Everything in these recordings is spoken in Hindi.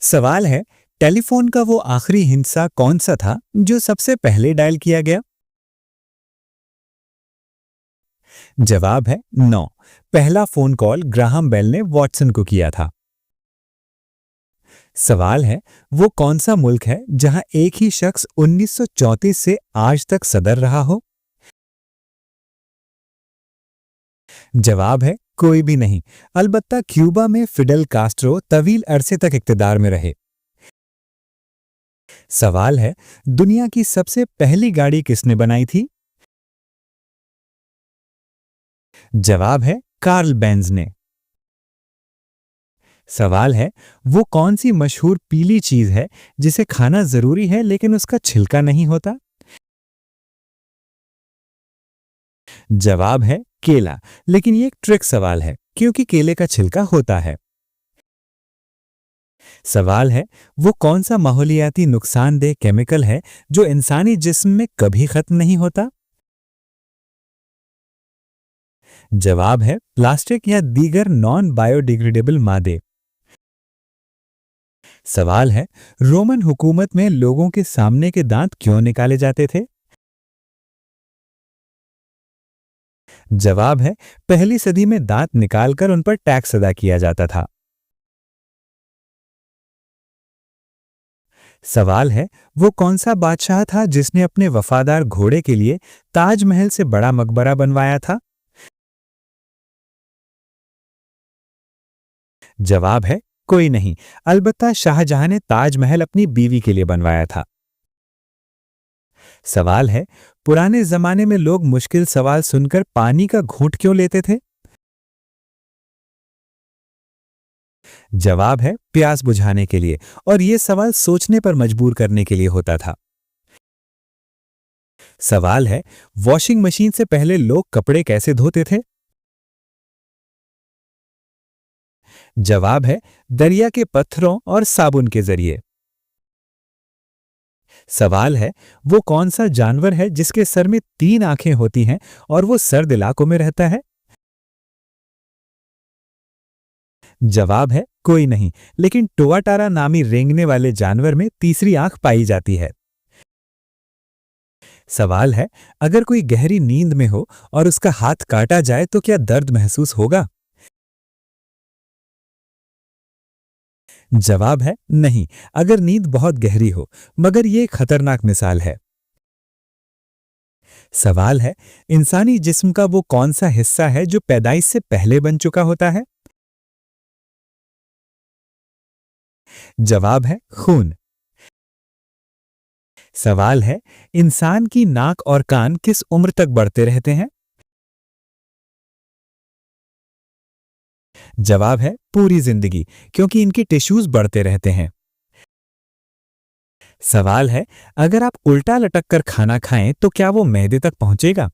सवाल है, टेलीफोन का वो आखिरी हिस्सा कौन सा था जो सबसे पहले डायल किया गया? जवाब है 9। पहला फोन कॉल ग्राहम बेल ने वॉटसन को किया था। सवाल है, वो कौन सा मुल्क है जहां एक ही शख्स 1934 से आज तक सदर रहा हो? जवाब है कोई भी नहीं। अलबत्ता क्यूबा में फिडेल कास्ट्रो तवील अरसे तक इक्तदार में रहे। सवाल है, दुनिया की सबसे पहली गाड़ी किसने बनाई थी? जवाब है कार्ल बेंज ने। सवाल है, वो कौन सी मशहूर पीली चीज है जिसे खाना जरूरी है लेकिन उसका छिलका नहीं होता? जवाब है केला। लेकिन ये एक ट्रिक सवाल है क्योंकि केले का छिलका होता है। सवाल है, वो कौन सा माहौलियाती नुकसानदेह केमिकल है जो इंसानी जिस्म में कभी खत्म नहीं होता? जवाब है प्लास्टिक या दीगर नॉन बायोडिग्रेडेबल मादे। सवाल है, रोमन हुकूमत में लोगों के सामने के दांत क्यों निकाले जाते थे? जवाब है पहली सदी में दांत निकालकर उन पर टैक्स अदा किया जाता था। सवाल है, वो कौन सा बादशाह था जिसने अपने वफादार घोड़े के लिए ताजमहल से बड़ा मकबरा बनवाया था? जवाब है कोई नहीं। अलबत्ता शाहजहां ने ताजमहल अपनी बीवी के लिए बनवाया था। सवाल है, पुराने जमाने में लोग मुश्किल सवाल सुनकर पानी का घूंट क्यों लेते थे? जवाब है प्यास बुझाने के लिए, और यह सवाल सोचने पर मजबूर करने के लिए होता था। सवाल है, वॉशिंग मशीन से पहले लोग कपड़े कैसे धोते थे? जवाब है दरिया के पत्थरों और साबुन के जरिए। सवाल है, वो कौन सा जानवर है जिसके सर में 3 आंखें होती हैं और वो सर्द इलाकों में रहता है? जवाब है कोई नहीं। लेकिन टोआटारा नामी रेंगने वाले जानवर में तीसरी आंख पाई जाती है। सवाल है, अगर कोई गहरी नींद में हो और उसका हाथ काटा जाए तो क्या दर्द महसूस होगा? जवाब है नहीं, अगर नींद बहुत गहरी हो। मगर यह एक खतरनाक मिसाल है। सवाल है, इंसानी जिस्म का वो कौन सा हिस्सा है जो पैदाइश से पहले बन चुका होता है? जवाब है खून। सवाल है, इंसान की नाक और कान किस उम्र तक बढ़ते रहते हैं? जवाब है पूरी जिंदगी, क्योंकि इनकी टिश्यूज बढ़ते रहते हैं। सवाल है, अगर आप उल्टा लटक कर खाना खाएं तो क्या वो मैदे तक पहुंचेगा?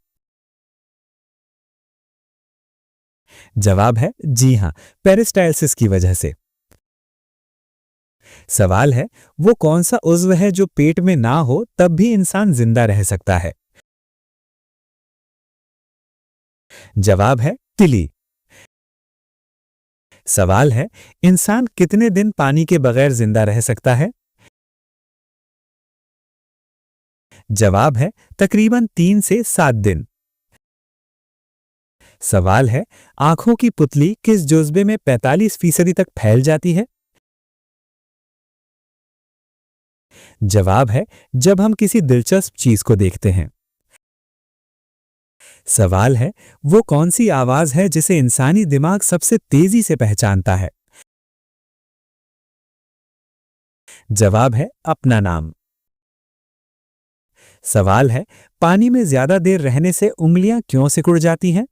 जवाब है जी हां, पेरिस्टाइल्सिस की वजह से। सवाल है, वो कौन सा उज़्व है जो पेट में ना हो तब भी इंसान जिंदा रह सकता है? जवाब है तिली। सवाल है, इंसान कितने दिन पानी के बगैर जिंदा रह सकता है? जवाब है तकरीबन 3 से 7 दिन। सवाल है, आंखों की पुतली किस जुज्बे में 45% तक फैल जाती है? जवाब है जब हम किसी दिलचस्प चीज को देखते हैं। सवाल है, वो कौन सी आवाज है जिसे इंसानी दिमाग सबसे तेजी से पहचानता है? जवाब है अपना नाम। सवाल है, पानी में ज्यादा देर रहने से उंगलियां क्यों सिकुड़ जाती हैं?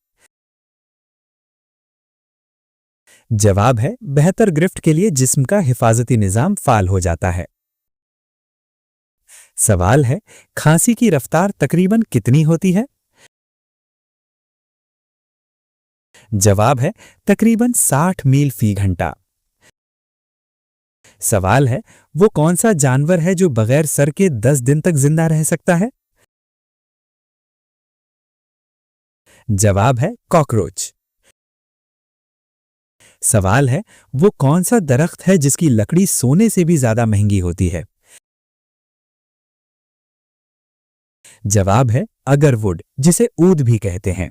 जवाब है बेहतर ग्रिफ्ट के लिए जिस्म का हिफाजती निजाम फाल हो जाता है। सवाल है, खांसी की रफ्तार तकरीबन कितनी होती है? जवाब है तकरीबन 60 मील फी घंटा। सवाल है, वो कौन सा जानवर है जो बगैर सर के 10 दिन तक जिंदा रह सकता है? जवाब है कॉकरोच। सवाल है, वो कौन सा दरख्त है जिसकी लकड़ी सोने से भी ज्यादा महंगी होती है? जवाब है अगरवुड, जिसे ऊद भी कहते हैं।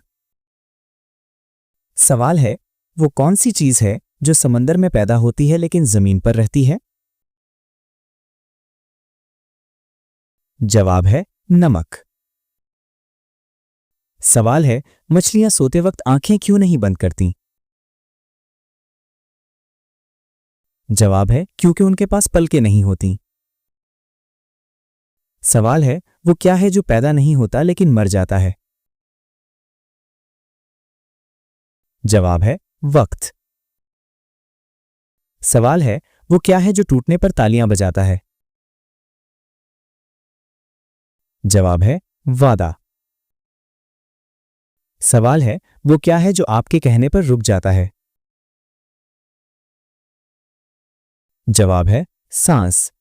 सवाल है, वो कौन सी चीज है जो समंदर में पैदा होती है लेकिन जमीन पर रहती है? जवाब है नमक। सवाल है, मछलियां सोते वक्त आंखें क्यों नहीं बंद करती? जवाब है क्योंकि उनके पास पलकें नहीं होती। सवाल है, वो क्या है जो पैदा नहीं होता लेकिन मर जाता है? जवाब है वक्त। सवाल है, वो क्या है जो टूटने पर तालियां बजाता है? जवाब है वादा। सवाल है, वो क्या है जो आपके कहने पर रुक जाता है? जवाब है सांस।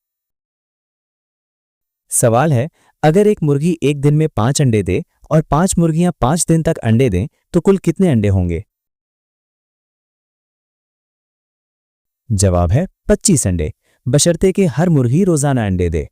सवाल है, अगर एक मुर्गी एक दिन में 5 अंडे दे और 5 मुर्गियां 5 दिन तक अंडे दें तो कुल कितने अंडे होंगे? जवाब है 25 अंडे, बशर्ते कि हर मुर्गी रोजाना अंडे दे।